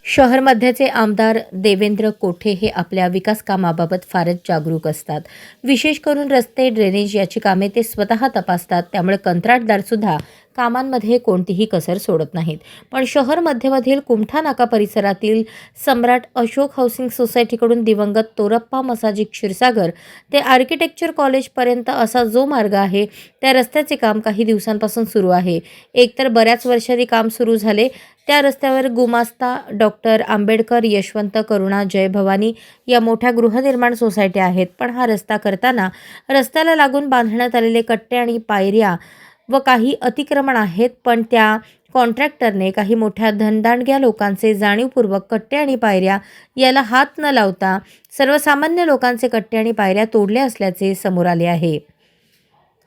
शहर मध्याचे आमदार देवेंद्र कोठे हे आपल्या विकास कामाबाबत फारच जागरूक असतात. विशेष करून रस्ते, ड्रेनेज याची कामे ते स्वतः तपासतात. त्यामुळे कंत्राटदारसुद्धा कामांमध्ये कोणतीही कसर सोडत नाहीत. पण शहर मध्यमधील कुमठा नाका परिसरातील सम्राट अशोक हाऊसिंग सोसायटीकडून दिवंगत तोरप्पा मसाजी क्षीरसागर ते आर्किटेक्चर कॉलेजपर्यंत असा जो मार्ग आहे, त्या रस्त्याचे काम काही दिवसांपासून सुरू आहे. एकतर बऱ्याच वर्षांनी काम सुरू झाले. त्या रस्त्यावर गुमास्ता, डॉक्टर आंबेडकर, यशवंत, करुणा, जय भवानी या मोठ्या गृहनिर्माण सोसायट्या आहेत. पण हा रस्ता करताना रस्त्याला लागून बांधण्यात आलेले कट्टे आणि पायऱ्या व काही अतिक्रमण आहेत. पण त्या कॉन्ट्रॅक्टरने काही मोठ्या धनदांडग्या लोकांचे जाणीवपूर्वक कट्टे आणि पायऱ्या याला हात न लावता सर्वसामान्य लोकांचे कट्टे आणि पायऱ्या तोडले असल्याचे समोर आले आहे.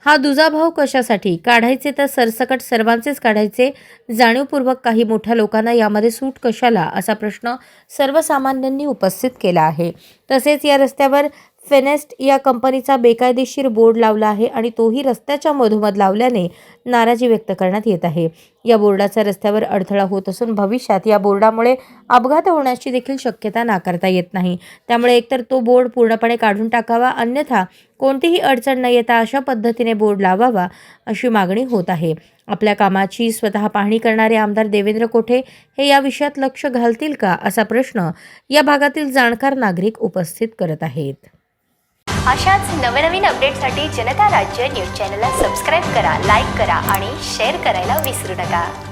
हा दुजाभाव कशासाठी काढायचे, तर सरसकट सर्वांचेच काढायचे. जाणीवपूर्वक काही मोठ्या लोकांना यामध्ये सूट कशाला, असा प्रश्न सर्वसामान्यांनी उपस्थित केला आहे. तसेच या रस्त्यावर फेनेस्ट या कंपनीचा बेकायदेशीर बोर्ड लावला आहे आणि तोही रस्त्याच्या मधोमध लावल्याने नाराजी व्यक्त करण्यात येत आहे. या बोर्डाचा रस्त्यावर अडथळा होत असून भविष्यात या बोर्डामुळे अपघात होण्याची देखील शक्यता नाकारता येत नाही. त्यामुळे एकतर तो बोर्ड पूर्णपणे काढून टाकावा, अन्यथा कोणतीही अडचण न येता अशा पद्धतीने बोर्ड लावावा, अशी मागणी होत आहे. आपल्या कामाची स्वतः पाहणी करणारे आमदार देवेंद्र कोठे हे या विषयात लक्ष घालतील का, असा प्रश्न या भागातील जाणकार नागरिक उपस्थित करत आहेत. अशाच नवनवीन अपडेटसाठी जनता राज्य न्यूज चॅनलला सबस्क्राईब करा, लाईक करा आणि शेअर करायला विसरू नका.